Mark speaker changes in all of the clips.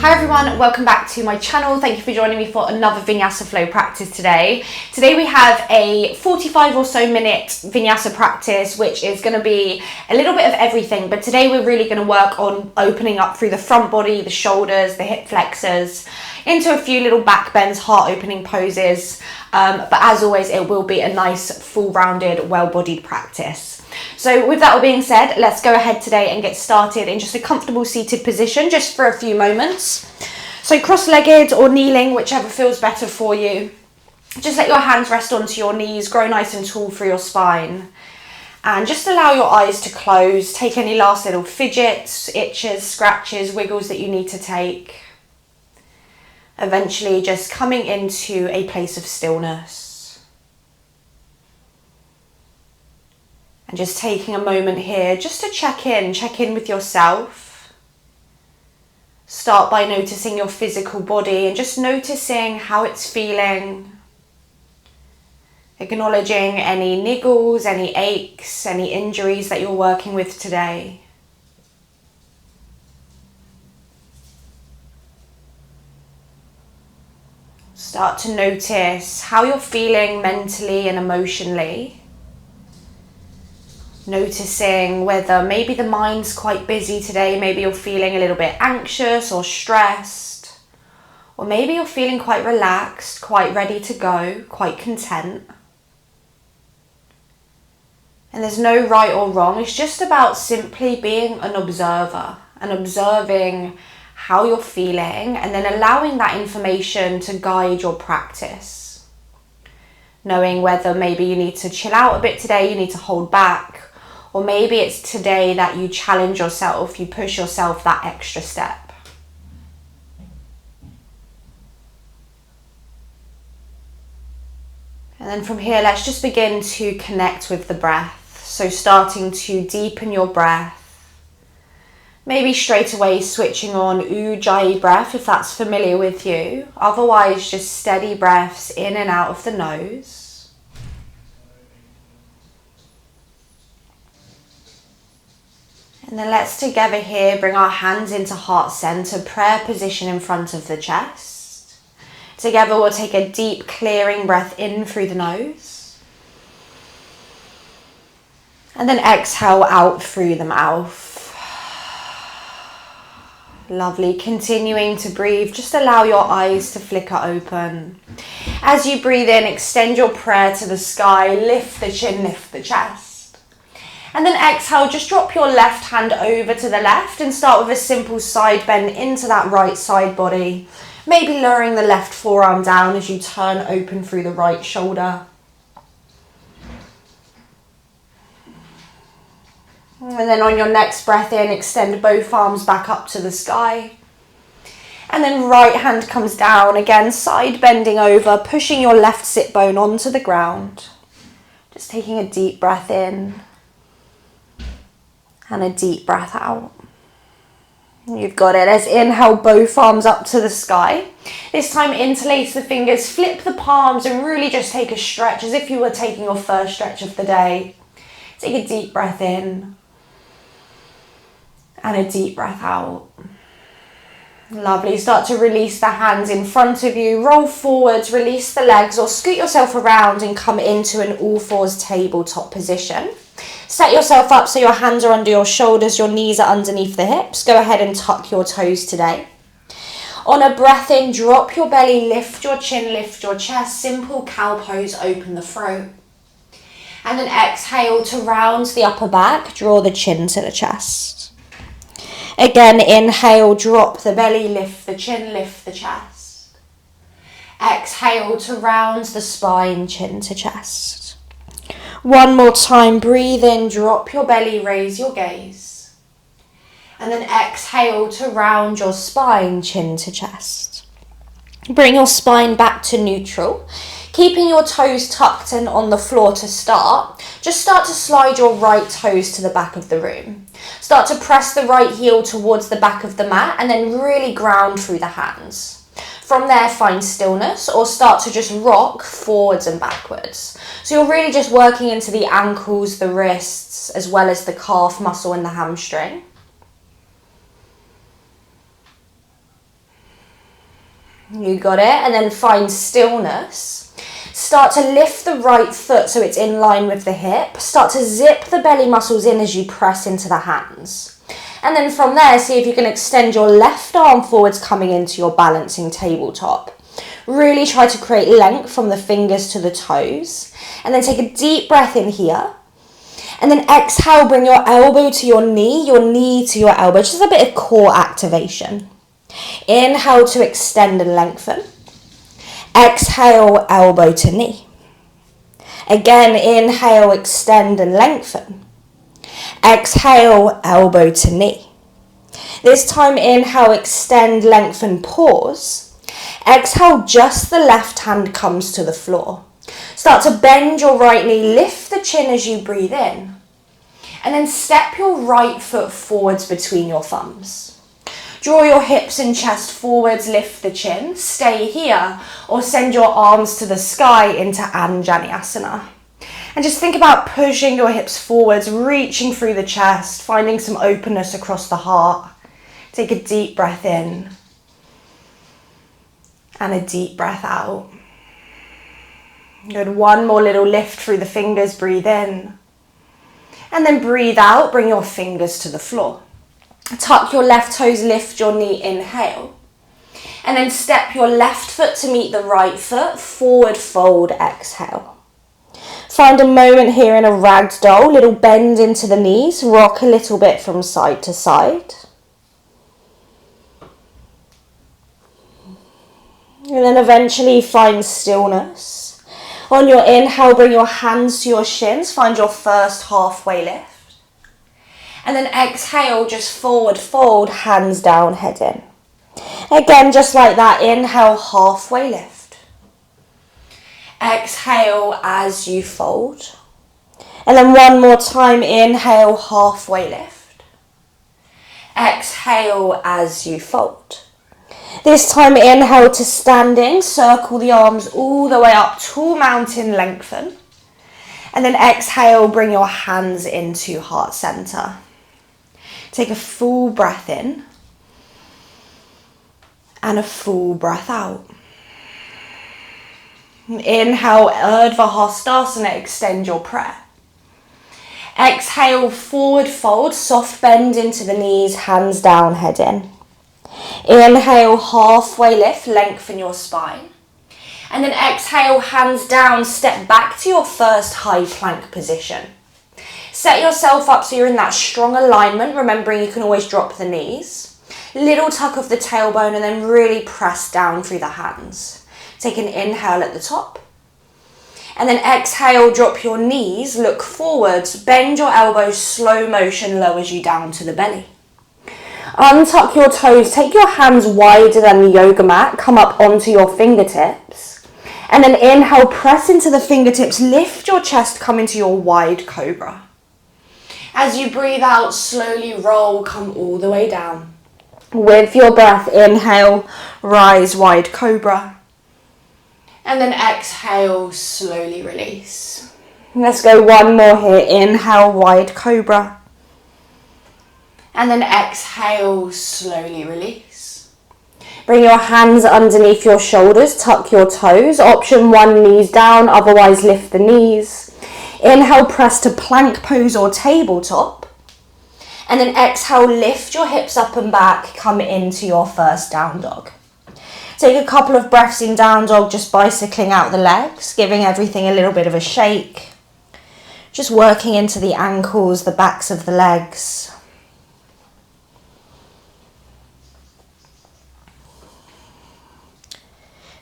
Speaker 1: Hi everyone, welcome back to my channel. Thank you for joining me for another Vinyasa Flow practice today. Today we have a 45 or so minute Vinyasa practice, which is going to be a little bit of everything, but today we're really going to work on opening up through the front body, the shoulders, the hip flexors, into a few little back bends, heart opening poses. But as always, it will be a nice full rounded, well-bodied practice. So with that all being said, let's go ahead today and get started in just a comfortable seated position just for a few moments. So cross-legged or kneeling, whichever feels better for you. Just let your hands rest onto your knees, grow nice and tall through your spine. And just allow your eyes to close. Take any last little fidgets, itches, scratches, wiggles that you need to take. Eventually just coming into a place of stillness. And just taking a moment here just to check in with yourself. Start by noticing your physical body and just noticing how it's feeling. Acknowledging any niggles, any aches, any injuries that you're working with today. Start to notice how you're feeling mentally and emotionally. Noticing whether maybe the mind's quite busy today, maybe you're feeling a little bit anxious or stressed, or maybe you're feeling quite relaxed, quite ready to go, quite content. And there's no right or wrong, it's just about simply being an observer and observing how you're feeling and then allowing that information to guide your practice. Knowing whether maybe you need to chill out a bit today, you need to hold back, or maybe it's today that you challenge yourself, you push yourself that extra step. And then from here, let's just begin to connect with the breath. So starting to deepen your breath. Maybe straight away switching on Ujjayi breath if that's familiar with you. Otherwise, just steady breaths in and out of the nose. And then let's together here bring our hands into heart center, prayer position in front of the chest. Together we'll take a deep clearing breath in through the nose. And then exhale out through the mouth. Lovely, continuing to breathe, just allow your eyes to flicker open. As you breathe in, extend your prayer to the sky, lift the chin, lift the chest. And then exhale, just drop your left hand over to the left and start with a simple side bend into that right side body. Maybe lowering the left forearm down as you turn open through the right shoulder. And then on your next breath in, extend both arms back up to the sky. And then right hand comes down, again side bending over, pushing your left sit bone onto the ground. Just taking a deep breath in. And a deep breath out. You've got it. Let's inhale both arms up to the sky. This time interlace the fingers, flip the palms and really just take a stretch as if you were taking your first stretch of the day. Take a deep breath in. And a deep breath out. Lovely. Start to release the hands in front of you. Roll forwards, release the legs or scoot yourself around and come into an all fours tabletop position. Set yourself up so your hands are under your shoulders, your knees are underneath the hips. Go ahead and tuck your toes today. On a breath in, drop your belly, lift your chin, lift your chest. Simple cow pose, open the throat. And then exhale to round the upper back, draw the chin to the chest. Again, inhale, drop the belly, lift the chin, lift the chest. Exhale to round the spine, chin to chest. One more time, breathe in, drop your belly, raise your gaze. And then exhale to round your spine, chin to chest. Bring your spine back to neutral. Keeping your toes tucked in on the floor to start, just start to slide your right toes to the back of the room. Start to press the right heel towards the back of the mat and then really ground through the hands. From there, find stillness or start to just rock forwards and backwards. So you're really just working into the ankles, the wrists, as well as the calf muscle and the hamstring. You got it. And then find stillness. Start to lift the right foot so it's in line with the hip. Start to zip the belly muscles in as you press into the hands. And then from there, see if you can extend your left arm forwards, coming into your balancing tabletop. Really try to create length from the fingers to the toes. And then take a deep breath in here. And then exhale, bring your elbow to your knee to your elbow. Just a bit of core activation. Inhale to extend and lengthen. Exhale, elbow to knee. Again, inhale, extend and lengthen. Exhale, elbow to knee. This time, inhale, extend, lengthen, pause. Exhale, just the left hand comes to the floor. Start to bend your right knee, lift the chin as you breathe in. And then step your right foot forwards between your thumbs. Draw your hips and chest forwards, lift the chin, stay here, or send your arms to the sky into Anjaneyasana. And just think about pushing your hips forwards, reaching through the chest, finding some openness across the heart. Take a deep breath in and a deep breath out. Good, one more little lift through the fingers, breathe in. And then breathe out, bring your fingers to the floor. Tuck your left toes, lift your knee, inhale. And then step your left foot to meet the right foot, forward fold, exhale. Find a moment here in a ragdoll, little bend into the knees, rock a little bit from side to side. And then eventually find stillness. On your inhale, bring your hands to your shins, find your first halfway lift. And then exhale, just forward fold, hands down, head in. Again, just like that, inhale, halfway lift. Exhale as you fold. And then one more time, inhale, halfway lift. Exhale as you fold. This time, inhale to standing, circle the arms all the way up, tall mountain, lengthen. And then exhale, bring your hands into heart center. Take a full breath in and a full breath out. Inhale, Urdhva Hastasana, extend your prayer. Exhale, forward fold, soft bend into the knees, hands down, head in. Inhale, halfway lift, lengthen your spine. And then exhale, hands down, step back to your first high plank position. Set yourself up so you're in that strong alignment, remembering you can always drop the knees. Little tuck of the tailbone and then really press down through the hands. Take an inhale at the top. And then exhale, drop your knees, look forwards, bend your elbows, slow motion lowers you down to the belly. Untuck your toes, take your hands wider than the yoga mat, come up onto your fingertips. And then inhale, press into the fingertips, lift your chest, come into your wide cobra. As you breathe out, slowly roll, come all the way down. With your breath, inhale, rise, wide cobra. And then exhale, slowly release. Let's go one more here. Inhale, wide cobra. And then exhale, slowly release. Bring your hands underneath your shoulders, tuck your toes. Option 1, knees down, otherwise lift the knees. Inhale, press to plank pose or tabletop. And then exhale, lift your hips up and back, come into your first down dog. Take a couple of breaths in down dog, just bicycling out the legs, giving everything a little bit of a shake. Just working into the ankles, the backs of the legs.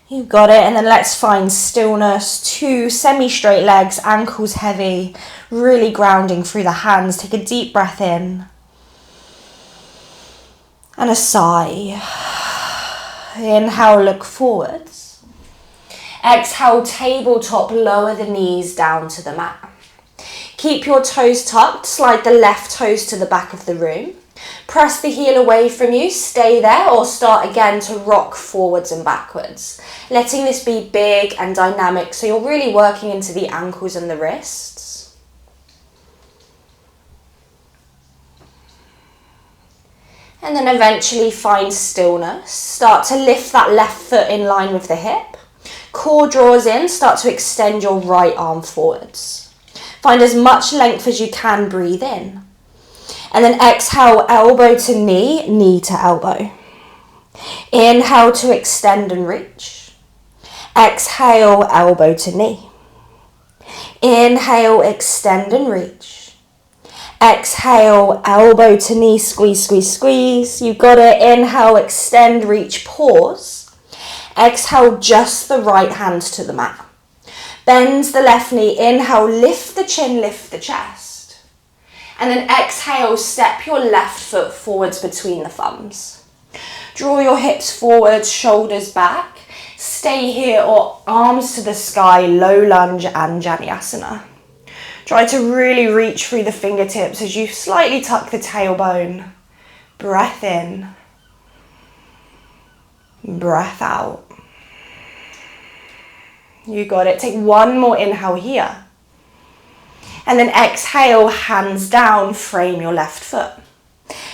Speaker 1: You've got it, and then let's find stillness. 2 semi-straight legs, ankles heavy, really grounding through the hands. Take a deep breath in. And a sigh. Inhale, look forwards. Exhale, tabletop, lower the knees down to the mat. Keep your toes tucked, slide the left toes to the back of the room. Press the heel away from you, stay there, or start again to rock forwards and backwards. Letting this be big and dynamic, so you're really working into the ankles and the wrists. And then eventually find stillness. Start to lift that left foot in line with the hip. Core draws in, start to extend your right arm forwards. Find as much length as you can, breathe in. And then exhale, elbow to knee, knee to elbow. Inhale to extend and reach. Exhale, elbow to knee. Inhale, extend and reach. Exhale, elbow to knee, squeeze, squeeze, squeeze. You got it. Inhale, extend, reach, pause. Exhale, just the right hand to the mat. Bend the left knee. Inhale, lift the chin, lift the chest. And then exhale, step your left foot forwards between the thumbs. Draw your hips forwards, shoulders back. Stay here or arms to the sky, low lunge and Vinyasa. Try to really reach through the fingertips as you slightly tuck the tailbone. Breath in. Breath out. You got it. Take one more inhale here. And then exhale, hands down, frame your left foot.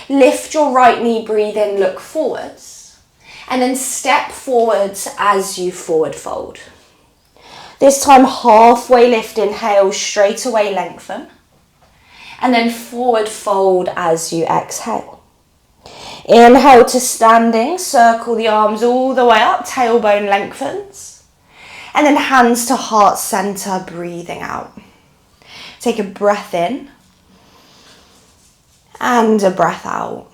Speaker 1: Lift your right knee, breathe in, look forwards. And then step forwards as you forward fold. This time halfway lift, inhale, straight away lengthen. And then forward fold as you exhale. Inhale to standing, circle the arms all the way up, tailbone lengthens. And then hands to heart center, breathing out. Take a breath in. And a breath out.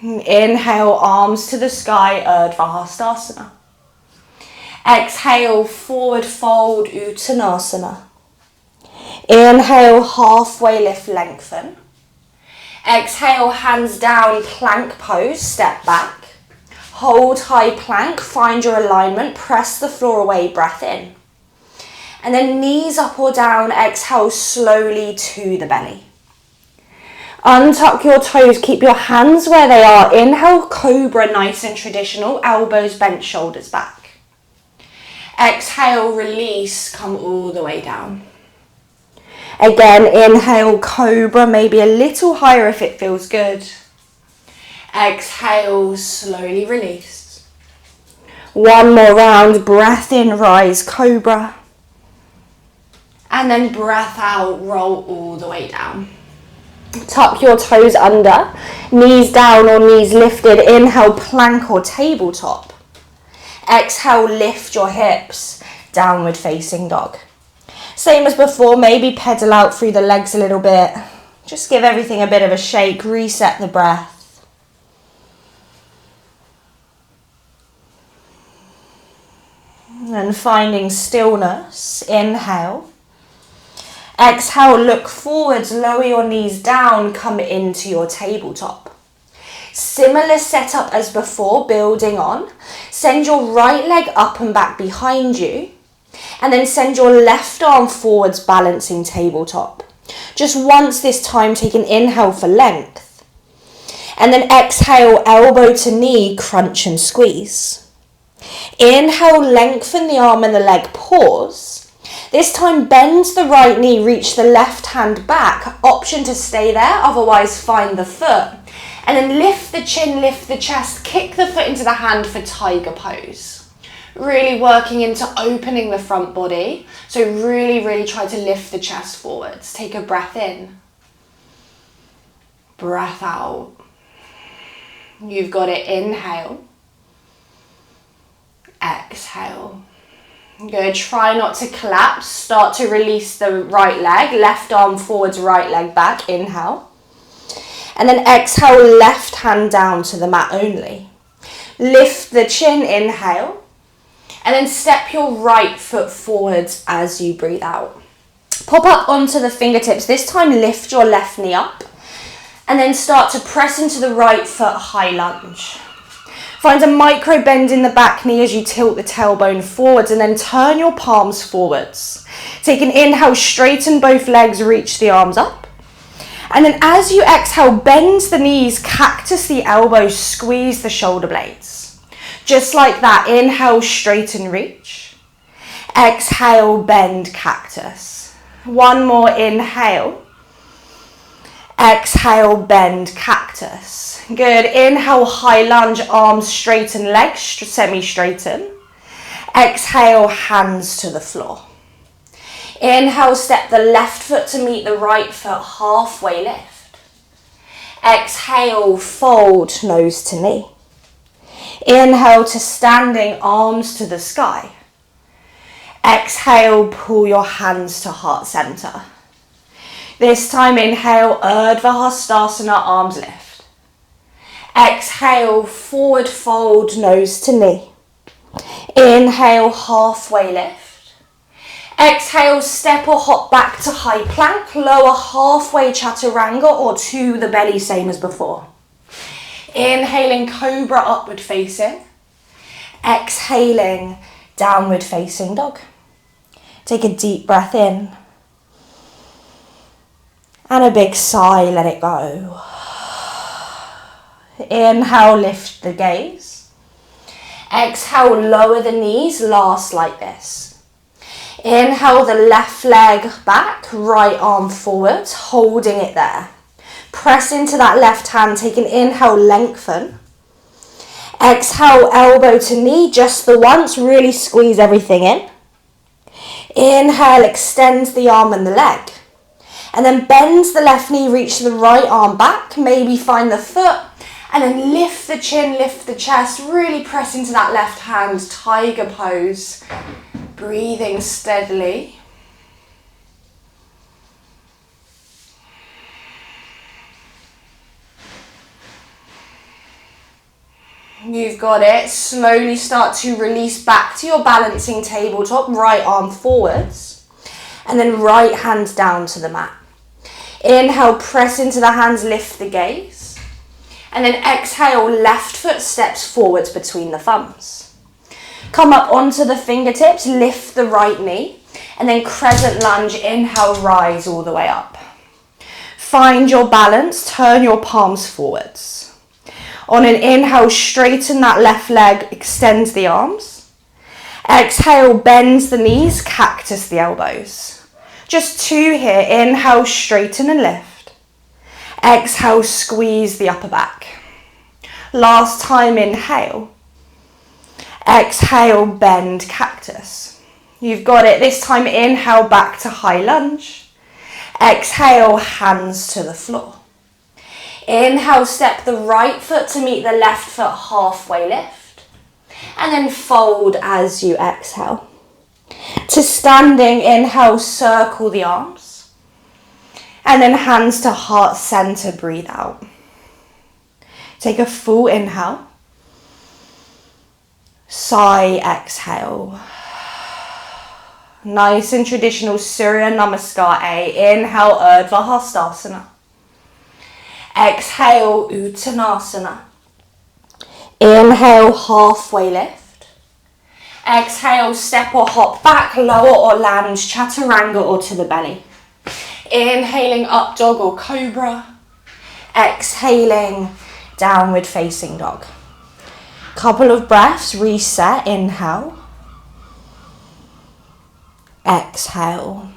Speaker 1: Inhale, arms to the sky, Urdhva Hastasana. Exhale, forward fold, Uttanasana. Inhale, halfway lift, lengthen. Exhale, hands down, plank pose, step back. Hold high plank, find your alignment, press the floor away, breath in. And then knees up or down, exhale slowly to the belly. Untuck your toes, keep your hands where they are. Inhale, cobra, nice and traditional, elbows bent, shoulders back. Exhale, release, come all the way down. Again, inhale, cobra, maybe a little higher if it feels good. Exhale, slowly release. One more round, breath in, rise, cobra. And then breath out, roll all the way down. Tuck your toes under, knees down or knees lifted. Inhale, plank or tabletop. Exhale, lift your hips, downward facing dog. Same as before, maybe pedal out through the legs a little bit. Just give everything a bit of a shake, reset the breath. And finding stillness, inhale. Exhale, look forwards, lower your knees down, come into your tabletop. Similar setup as before, building on. Send your right leg up and back behind you. And then send your left arm forwards, balancing tabletop. Just once this time, take an inhale for length. And then exhale, elbow to knee, crunch and squeeze. Inhale, lengthen the arm and the leg, pause. This time, bend the right knee, reach the left hand back. Option to stay there, otherwise find the foot. And then lift the chin, lift the chest, kick the foot into the hand for tiger pose. Really working into opening the front body. So really try to lift the chest forwards. Take a breath in. Breath out. You've got it. Inhale. Exhale. Good. Try not to collapse. Start to release the right leg. Left arm forwards, right leg back. Inhale. And then exhale, left hand down to the mat only. Lift the chin, inhale. And then step your right foot forwards as you breathe out. Pop up onto the fingertips. This time, lift your left knee up. And then start to press into the right foot, high lunge. Find a micro bend in the back knee as you tilt the tailbone forwards and then turn your palms forwards. Take an inhale, straighten both legs, reach the arms up. And then as you exhale, bend the knees, cactus the elbows, squeeze the shoulder blades. Just like that, inhale, straighten, reach. Exhale, bend, cactus. One more inhale. Exhale, bend, cactus. Good. Inhale, high lunge, arms straighten, legs semi-straighten. Exhale, hands to the floor. Inhale, step the left foot to meet the right foot, halfway lift. Exhale, fold, nose to knee. Inhale to standing, arms to the sky. Exhale, pull your hands to heart center. This time, inhale, Urdhva Hastasana, arms lift. Exhale, forward fold, nose to knee. Inhale, halfway lift. Exhale, step or hop back to high plank, lower halfway chaturanga or to the belly, same as before. Inhaling, cobra, upward facing. Exhaling, downward facing dog. Take a deep breath in. And a big sigh, let it go. Inhale, lift the gaze. Exhale, lower the knees, last like this. Inhale, the left leg back, right arm forwards, holding it there. Press into that left hand, take an inhale, lengthen. Exhale, elbow to knee, just the once, really squeeze everything in. Inhale, extends the arm and the leg. And then bends the left knee, reach the right arm back, maybe find the foot. And then lift the chin, lift the chest, really press into that left hand, tiger pose. Breathing steadily. You've got it. Slowly start to release back to your balancing tabletop, right arm forwards. And then right hand down to the mat. Inhale, press into the hands, lift the gaze. And then exhale, left foot steps forwards between the thumbs. Come up onto the fingertips, lift the right knee. And then crescent lunge, inhale, rise all the way up. Find your balance, turn your palms forwards. On an inhale, straighten that left leg, extend the arms. Exhale, bends the knees, cactus the elbows. Just two here. Inhale, straighten and lift. Exhale, squeeze the upper back. Last time, inhale. Exhale, bend, cactus. You've got it. This time, inhale, back to high lunge. Exhale, hands to the floor. Inhale, step the right foot to meet the left foot, halfway lift. And then fold as you exhale. To standing, inhale, circle the arms. And then hands to heart center, breathe out. Take a full inhale. Sigh, exhale. Nice and traditional Surya Namaskar A. Inhale, Urdhva Hastasana. Exhale, Uttanasana. Inhale, halfway lift. Exhale, step or hop back, lower or land, chaturanga or to the belly. Inhaling, up dog or cobra. Exhaling, downward facing dog. Couple of breaths, reset, inhale. Exhale.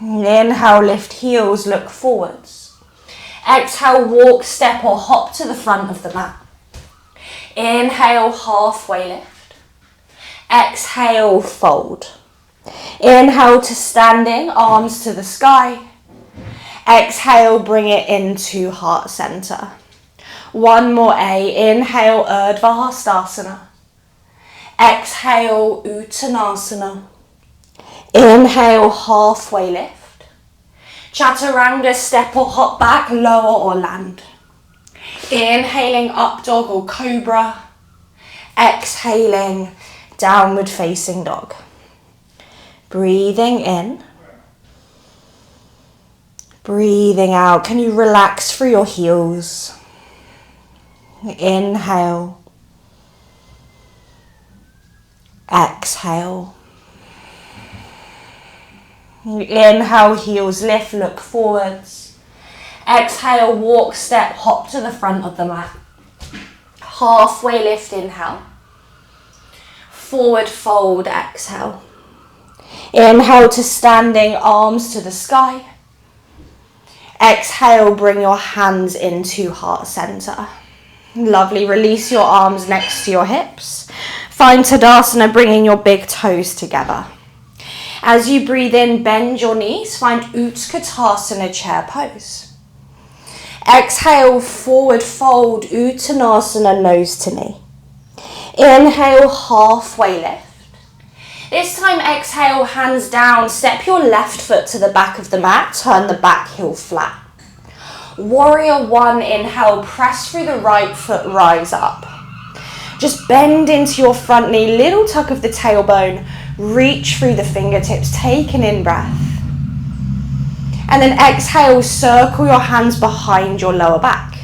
Speaker 1: Inhale, lift heels, look forwards. Exhale, walk, step or hop to the front of the mat. Inhale, halfway lift. Exhale, fold. Inhale to standing, arms to the sky. Exhale, bring it into heart center. One more A. Inhale, Urdhva Hastasana. Exhale, Uttanasana. Inhale, halfway lift. Chaturanga, step or hop back, lower or land. Inhaling, up dog or cobra. Exhaling, downward facing dog. Breathing in. Breathing out. Can you relax through your heels? Inhale. Exhale. Inhale, heels lift, look forwards. Exhale, walk, step, hop to the front of the mat. Halfway lift, inhale. Forward fold, exhale. Inhale to standing, arms to the sky. Exhale, bring your hands into heart center. Lovely, release your arms next to your hips. Find Tadasana, bringing your big toes together. As you breathe in, bend your knees, find Utkatasana, chair pose. Exhale, forward fold, Uttanasana, nose to knee. Inhale, halfway lift. This time exhale, hands down, step your left foot to the back of the mat, turn the back heel flat. Warrior one, inhale, press through the right foot, rise up. Just bend into your front knee, little tuck of the tailbone, reach through the fingertips, take an in-breath. And then exhale, circle your hands behind your lower back.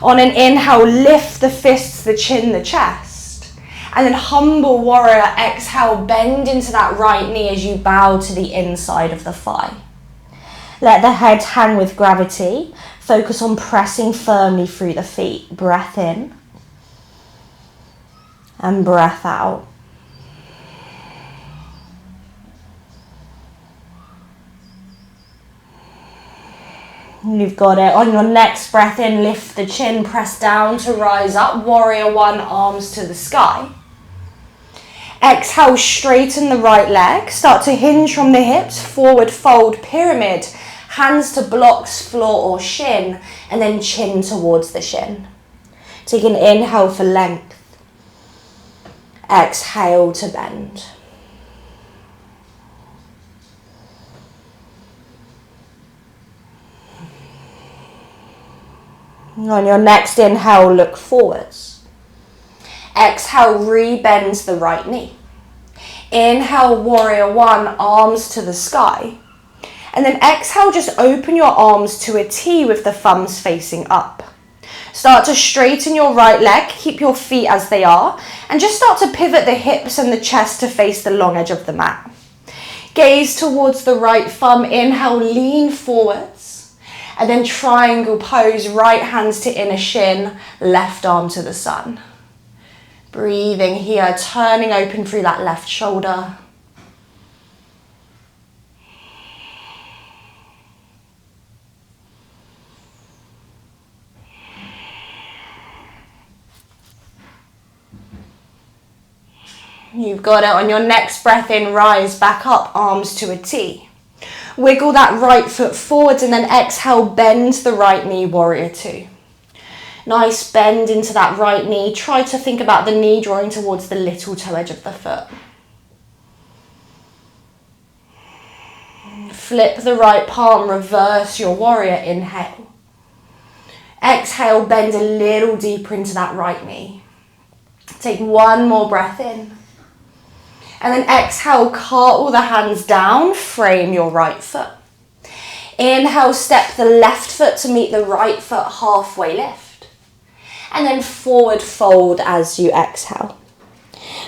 Speaker 1: On an inhale, lift the fists, the chin, the chest. And then humble warrior, exhale, bend into that right knee as you bow to the inside of the thigh. Let the head hang with gravity. Focus on pressing firmly through the feet. Breath in and breath out. You've got it. On your next breath in, lift the chin, press down to rise up. Warrior one, arms to the sky. Exhale, straighten the right leg. Start to hinge from the hips, forward fold, pyramid. Hands to blocks, floor or shin, and then chin towards the shin. Take an inhale for length. Exhale to bend. On your next inhale, look forwards. Exhale, rebend the right knee. Inhale, warrior one, arms to the sky. And then exhale, just open your arms to a T with the thumbs facing up. Start to straighten your right leg, keep your feet as they are, and just start to pivot the hips and the chest to face the long edge of the mat. Gaze towards the right thumb, inhale, lean forwards, and then triangle pose, right hands to inner shin, left arm to the sun. Breathing here, turning open through that left shoulder. You've got it. On your next breath in, rise back up, arms to a T. Wiggle that right foot forwards and then exhale, bend the right knee, warrior two. Nice bend into that right knee. Try to think about the knee drawing towards the little toe edge of the foot. Flip the right palm, reverse your warrior, inhale. Exhale, bend a little deeper into that right knee. Take one more breath in. And then exhale, cartwheel the hands down, frame your right foot. Inhale, step the left foot to meet the right foot, halfway lift. And then forward fold as you exhale.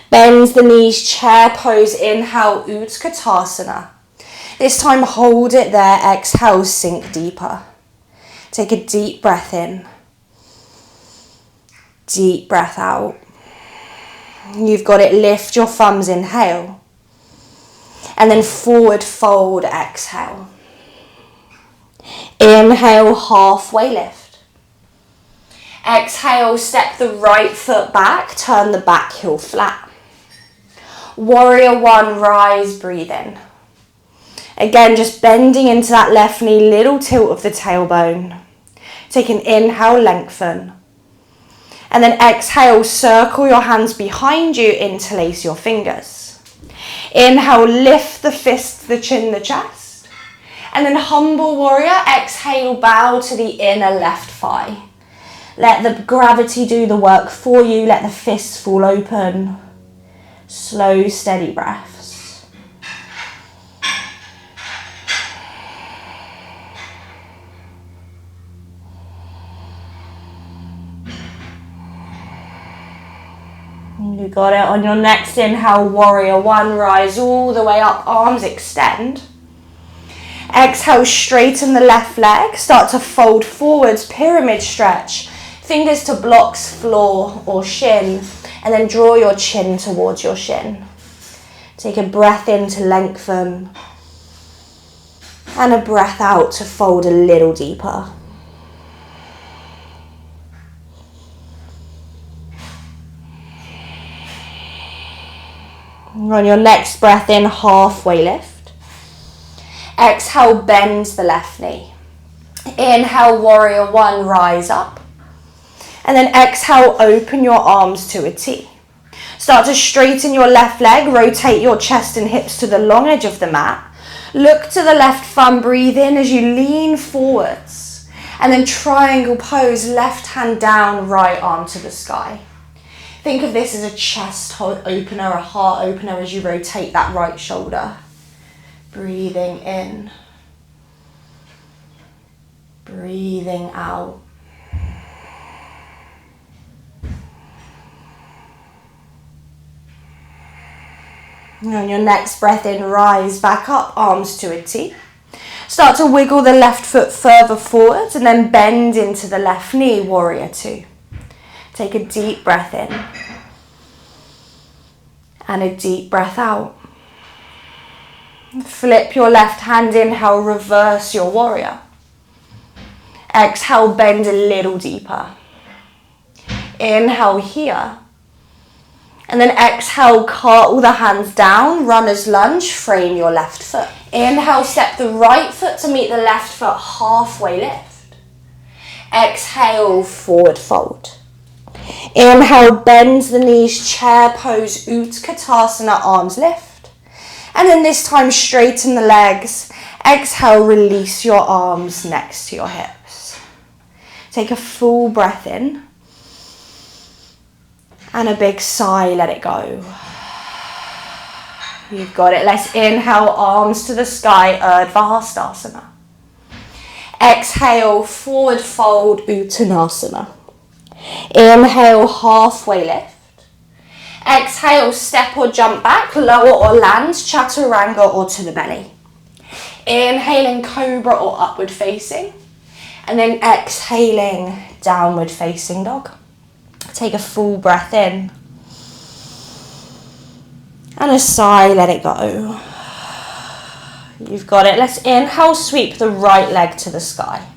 Speaker 1: Bend the knees, chair pose, inhale, Utkatasana. This time hold it there, exhale, sink deeper. Take a deep breath in. Deep breath out. You've got it, lift your thumbs, inhale. And then forward fold, exhale. Inhale, halfway lift. Exhale, step the right foot back, turn the back heel flat. Warrior one, rise, breathe in. Again, just bending into that left knee, little tilt of the tailbone. Take an inhale, lengthen. And then exhale, circle your hands behind you, interlace your fingers. Inhale, lift the fists, the chin, the chest. And then humble warrior, exhale, bow to the inner left thigh. Let the gravity do the work for you. Let the fists fall open. Slow, steady breaths. You got it. On your next inhale, warrior one, rise all the way up, arms extend. Exhale, straighten the left leg, start to fold forwards, pyramid stretch. Fingers to blocks, floor or shin. And then draw your chin towards your shin. Take a breath in to lengthen. And a breath out to fold a little deeper. On your next breath in, halfway lift. Exhale, bend the left knee. Inhale, warrior one, rise up. And then exhale, open your arms to a T. Start to straighten your left leg, rotate your chest and hips to the long edge of the mat. Look to the left thumb, breathe in as you lean forwards. And then triangle pose, left hand down, right arm to the sky. Think of this as a chest opener, a heart opener as you rotate that right shoulder. Breathing in. Breathing out. And on your next breath in, rise back up, arms to a T. Start to wiggle the left foot further forwards and then bend into the left knee, warrior two. Take a deep breath in and a deep breath out. Flip your left hand, inhale, reverse your warrior. Exhale, bend a little deeper. Inhale here. And then exhale, cartwheel the hands down, runner's lunge, frame your left foot. Inhale, step the right foot to meet the left foot, halfway lift. Exhale, forward fold. Inhale, bend the knees, chair pose, Utkatasana, arms lift. And then this time, straighten the legs. Exhale, release your arms next to your hips. Take a full breath in. And a big sigh, let it go. You've got it. Let's inhale, arms to the sky, Urdhva Hastasana. Exhale, forward fold, Uttanasana. Inhale, halfway lift. Exhale, step or jump back, lower or land, chaturanga or to the belly. Inhaling, cobra or upward facing. And then exhaling, downward facing dog. Take a full breath in. And a sigh, let it go. You've got it. Let's inhale, sweep the right leg to the sky.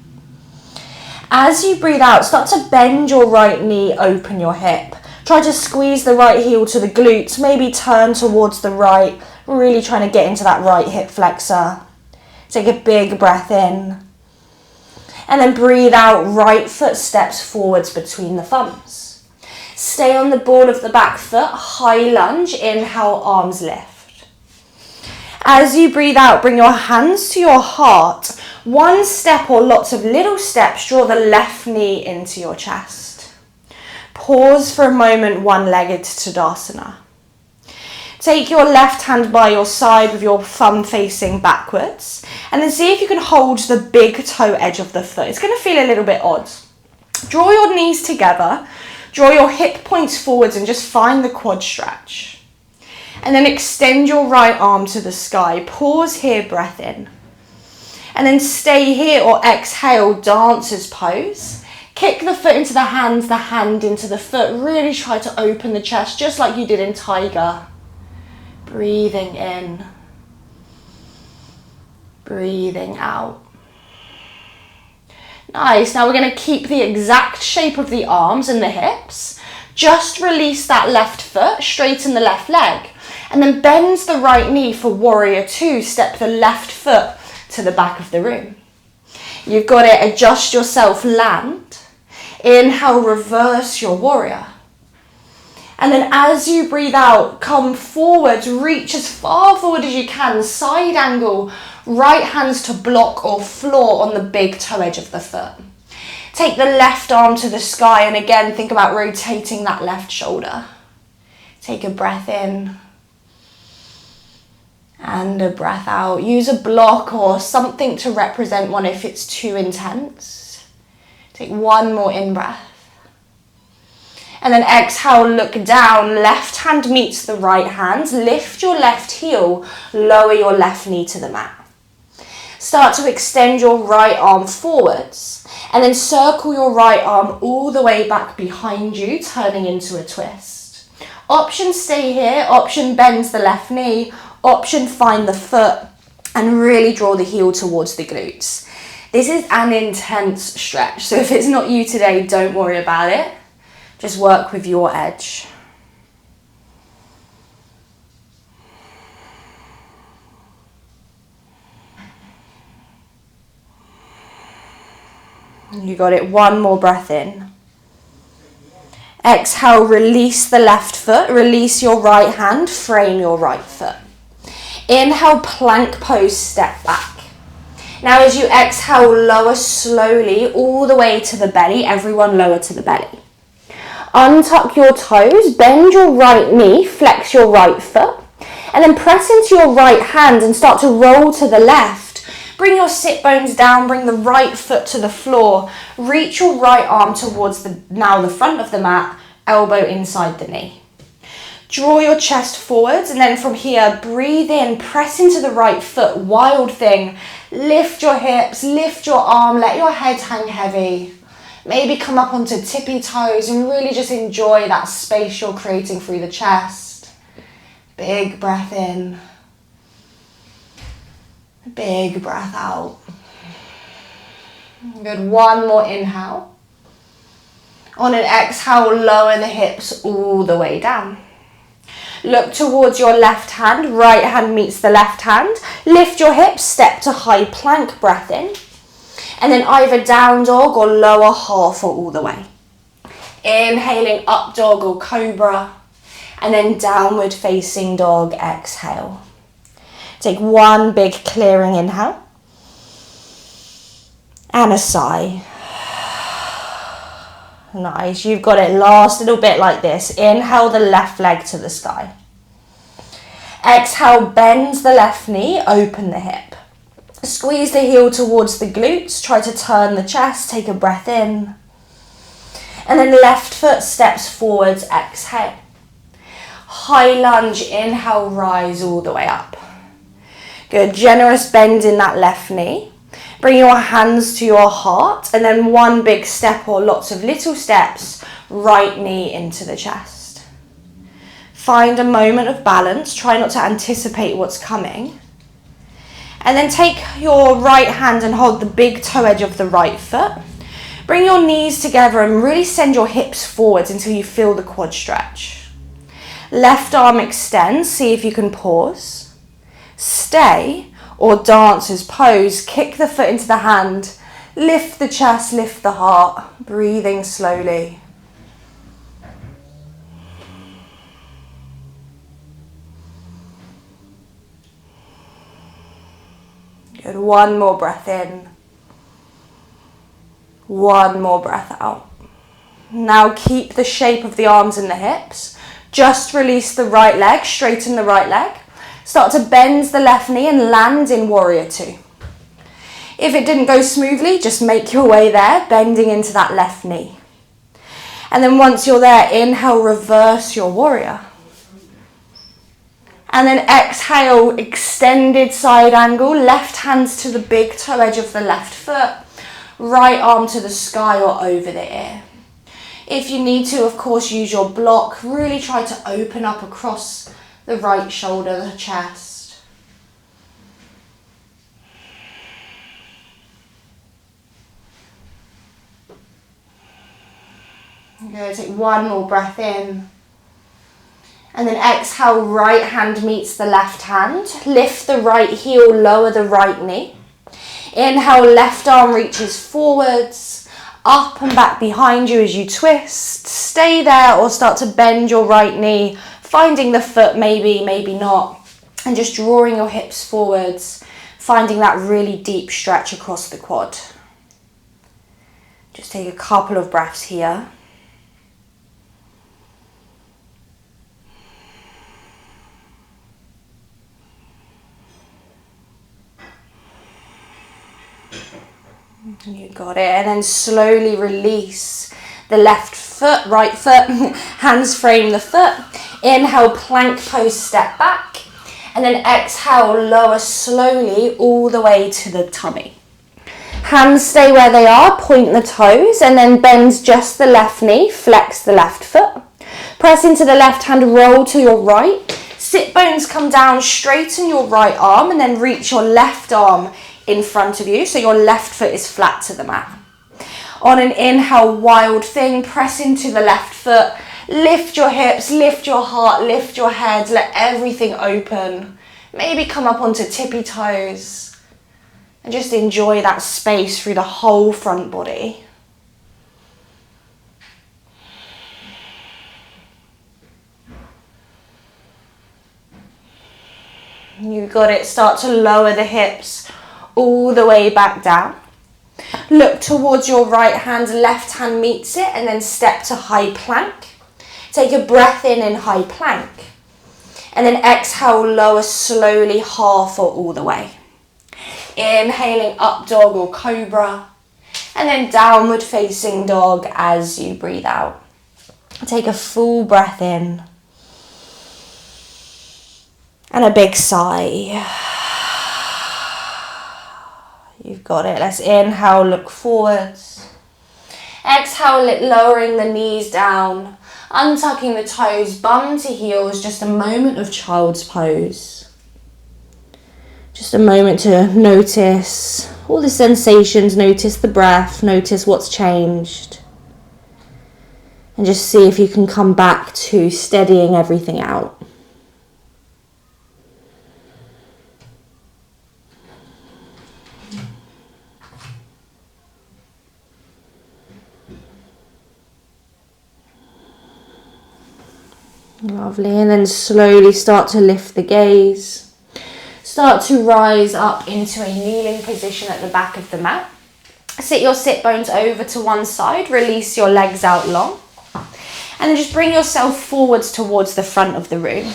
Speaker 1: As you breathe out, start to bend your right knee, open your hip. Try to squeeze the right heel to the glutes, maybe turn towards the right, really trying to get into that right hip flexor. Take a big breath in. And then breathe out, right foot steps forwards between the thumbs. Stay on the ball of the back foot, high lunge, inhale, arms lift. As you breathe out, bring your hands to your heart. One step or lots of little steps, draw the left knee into your chest. Pause for a moment, one-legged Tadasana. Take your left hand by your side with your thumb facing backwards, and then see if you can hold the big toe edge of the foot. It's going to feel a little bit odd. Draw your knees together. Draw your hip points forwards and just find the quad stretch. And then extend your right arm to the sky. Pause here, breath in. And then stay here or exhale, dancer's pose. Kick the foot into the hand into the foot. Really try to open the chest just like you did in tiger. Breathing in. Breathing out. Nice, now we're going to keep the exact shape of the arms and the hips. Just release that left foot, straighten the left leg. And then bend the right knee for warrior two. Step the left foot to the back of the room. You've got it, adjust yourself, land. Inhale, reverse your warrior. And then as you breathe out, come forward, reach as far forward as you can, side angle. Right hands to block or floor on the big toe edge of the foot. Take the left arm to the sky and again think about rotating that left shoulder. Take a breath in and a breath out. Use a block or something to represent one if it's too intense. Take one more in-breath. And then exhale, look down, left hand meets the right hand. Lift your left heel, lower your left knee to the mat. Start to extend your right arm forwards and then circle your right arm all the way back behind you, turning into a twist. Option stay here, option bends the left knee, option find the foot and really draw the heel towards the glutes. This is an intense stretch, so if it's not you today, don't worry about it. Just work with your edge. You got it, one more breath in. Exhale, release the left foot, release your right hand, frame your right foot. Inhale, plank pose, step back. Now as you exhale, lower slowly all the way to the belly, everyone lower to the belly. Untuck your toes, bend your right knee, flex your right foot, and then press into your right hand and start to roll to the left. Bring your sit bones down, bring the right foot to the floor. Reach your right arm towards the front of the mat, elbow inside the knee. Draw your chest forwards and then from here, breathe in, press into the right foot, wild thing. Lift your hips, lift your arm, let your head hang heavy. Maybe come up onto tippy toes and really just enjoy that space you're creating through the chest. Big breath in. Big breath out. Good, one more inhale. On an exhale, lower the hips all the way down. Look towards your left hand, right hand meets the left hand. Lift your hips, step to high plank, breath in. And then either down dog or lower half or all the way. Inhaling up dog or cobra. And then downward facing dog, exhale. Take one big clearing inhale. And a sigh. Nice, you've got it. Last little bit like this. Inhale the left leg to the sky. Exhale, bend the left knee, open the hip. Squeeze the heel towards the glutes. Try to turn the chest, take a breath in. And then left foot steps forwards, exhale. High lunge, inhale, rise all the way up. Good, generous bend in that left knee. Bring your hands to your heart and then one big step or lots of little steps, right knee into the chest. Find a moment of balance, try not to anticipate what's coming. And then take your right hand and hold the big toe edge of the right foot. Bring your knees together and really send your hips forwards until you feel the quad stretch. Left arm extends, see if you can pause. Stay. Or dancer's pose, kick the foot into the hand, lift the chest, lift the heart, breathing slowly. Good, one more breath in. One more breath out. Now keep the shape of the arms and the hips. Just release the right leg, straighten the right leg. Start to bend the left knee and land in warrior two. If it didn't go smoothly, just make your way there, bending into that left knee. And then once you're there, inhale, reverse your warrior. And then exhale, extended side angle, left hands to the big toe edge of the left foot, right arm to the sky or over the ear. If you need to, of course, use your block. Really try to open up across the right shoulder, the chest. Good, take one more breath in. And then exhale, right hand meets the left hand. Lift the right heel, lower the right knee. Inhale, left arm reaches forwards, up and back behind you as you twist. Stay there or start to bend your right knee, finding the foot maybe, maybe not, and just drawing your hips forwards, finding that really deep stretch across the quad. Just take a couple of breaths here. You got it, and then slowly release the left foot, right foot, hands frame the foot. Inhale, plank pose, step back. And then exhale, lower slowly all the way to the tummy. Hands stay where they are, point the toes, and then bend just the left knee, flex the left foot. Press into the left hand, roll to your right. Sit bones come down, straighten your right arm and then reach your left arm in front of you so your left foot is flat to the mat. On an inhale, wild thing, press into the left foot, lift your hips, lift your heart, lift your head, let everything open. Maybe come up onto tippy toes and just enjoy that space through the whole front body. You got it. Start to lower the hips all the way back down. Look towards your right hand, left hand meets it, and then step to high plank. Take a breath in high plank. And then exhale, lower slowly, half or all the way. Inhaling up dog or cobra. And then downward facing dog as you breathe out. Take a full breath in. And a big sigh. You've got it. Let's inhale, look forwards. Exhale, lowering the knees down. Untucking the toes, bum to heels. Just a moment of child's pose. Just a moment to notice all the sensations. Notice the breath. Notice what's changed. And just see if you can come back to steadying everything out. Lovely, and then slowly start to lift the gaze. Start to rise up into a kneeling position at the back of the mat. Sit your sit bones over to one side, release your legs out long. And then just bring yourself forwards towards the front of the room.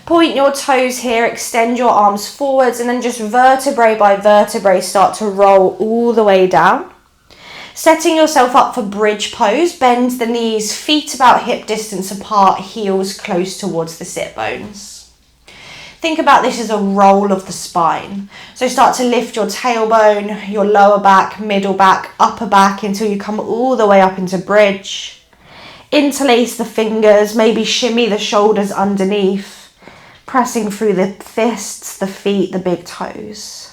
Speaker 1: Point your toes here, extend your arms forwards, and then just vertebrae by vertebrae start to roll all the way down. Setting yourself up for bridge pose, bend the knees, feet about hip distance apart, heels close towards the sit bones. Think about this as a roll of the spine. So start to lift your tailbone, your lower back, middle back, upper back until you come all the way up into bridge. Interlace the fingers, maybe shimmy the shoulders underneath, pressing through the fists, the feet, the big toes.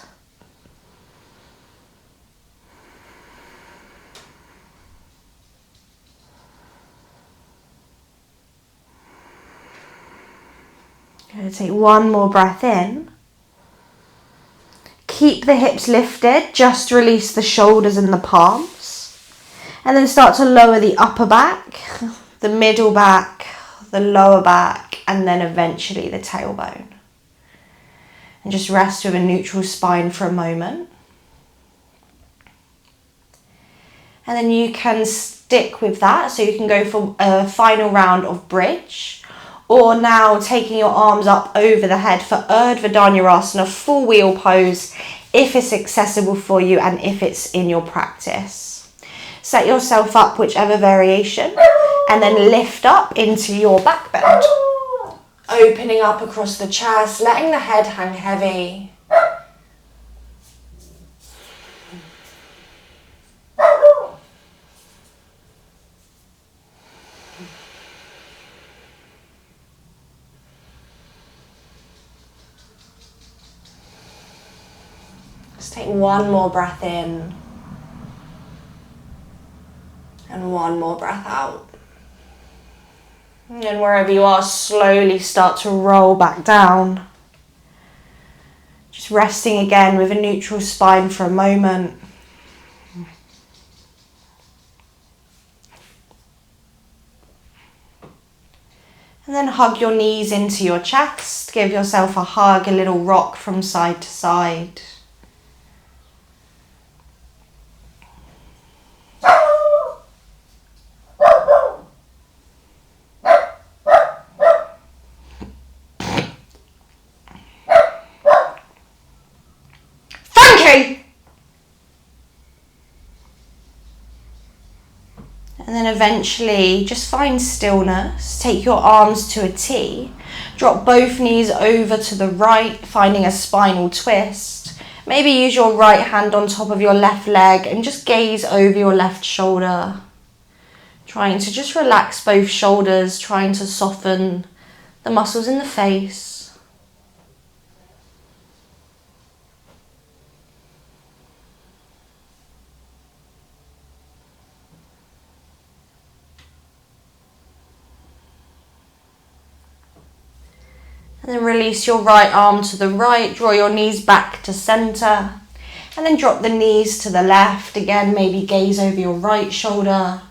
Speaker 1: Going to take one more breath in. Keep the hips lifted, just release the shoulders and the palms. And then start to lower the upper back, the middle back, the lower back, and then eventually the tailbone. And just rest with a neutral spine for a moment. And then you can stick with that, so you can go for a final round of bridge. Or now taking your arms up over the head for Urdhva Dhanurasana, full wheel pose, if it's accessible for you and if it's in your practice. Set yourself up whichever variation and then lift up into your back bend. Opening up across the chest, letting the head hang heavy. Just take one more breath in and one more breath out. And then wherever you are, slowly start to roll back down. Just resting again with a neutral spine for a moment. And then hug your knees into your chest. Give yourself a hug, a little rock from side to side. And then eventually just find stillness. Take your arms to a T. Drop both knees over to the right, finding a spinal twist. Maybe use your right hand on top of your left leg and just gaze over your left shoulder. Trying to just relax both shoulders, trying to soften the muscles in the face. And then release your right arm to the right, draw your knees back to center, and then drop the knees to the left. Again, maybe gaze over your right shoulder,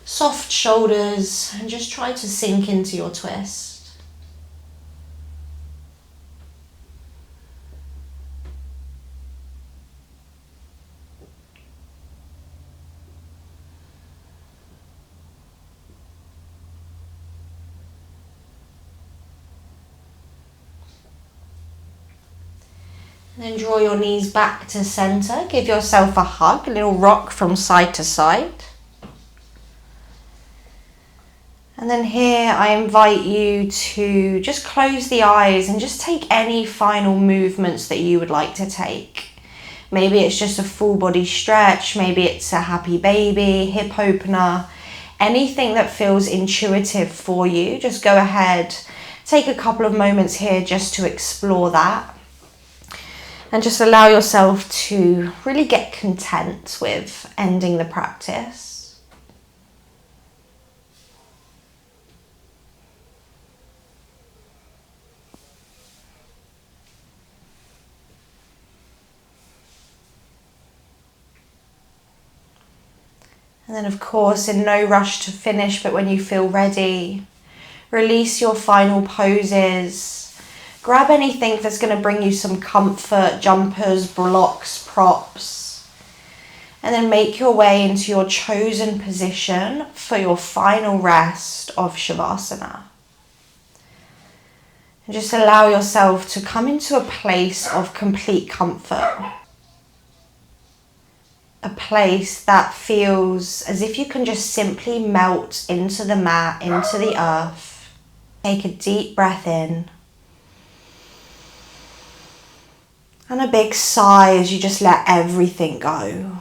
Speaker 1: soft shoulders, and just try to sink into your twist. And then draw your knees back to center. Give yourself a hug, a little rock from side to side. And then here I invite you to just close the eyes and just take any final movements that you would like to take. Maybe it's just a full body stretch, maybe it's a happy baby, hip opener, anything that feels intuitive for you. Just go ahead, take a couple of moments here just to explore that. And just allow yourself to really get content with ending the practice. And then of course, in no rush to finish, but when you feel ready, release your final poses. Grab anything that's going to bring you some comfort, jumpers, blocks, props. And then make your way into your chosen position for your final rest of Shavasana. And just allow yourself to come into a place of complete comfort. A place that feels as if you can just simply melt into the mat, into the earth. Take a deep breath in. And a big sigh as you just let everything go.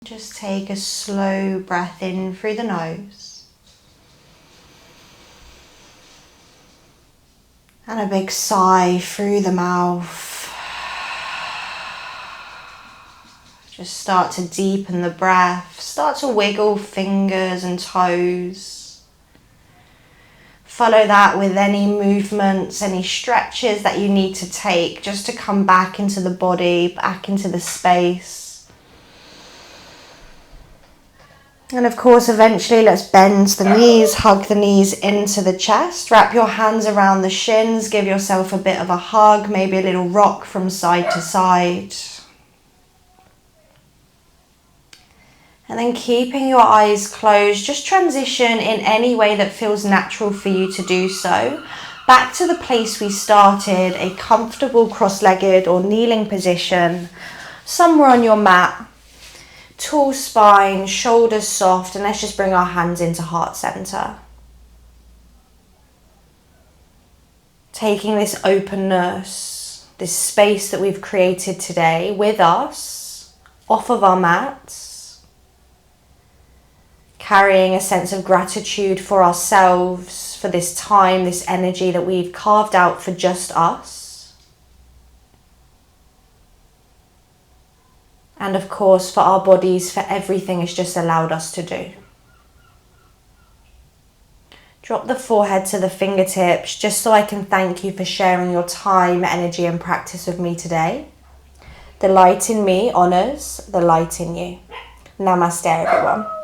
Speaker 1: Just take a slow breath in through the nose. And a big sigh through the mouth. Just start to deepen the breath. Start to wiggle fingers and toes. follow that with any movements, any stretches that you need to take just to come back into the body, back into the space. And of course, eventually let's bend the knees, hug the knees into the chest, wrap your hands around the shins, give yourself a bit of a hug, maybe a little rock from side to side. And then keeping your eyes closed, just transition in any way that feels natural for you to do so. Back to the place we started, a comfortable cross-legged or kneeling position, somewhere on your mat. Tall spine, shoulders soft, and let's just bring our hands into heart center. Taking this openness, this space that we've created today with us, off of our mats, carrying a sense of gratitude for ourselves, for this time, this energy that we've carved out for just us. And of course, for our bodies, for everything it's just allowed us to do. Drop the forehead to the fingertips, just so I can thank you for sharing your time, energy, and practice with me today. The light in me honors the light in you. Namaste, everyone.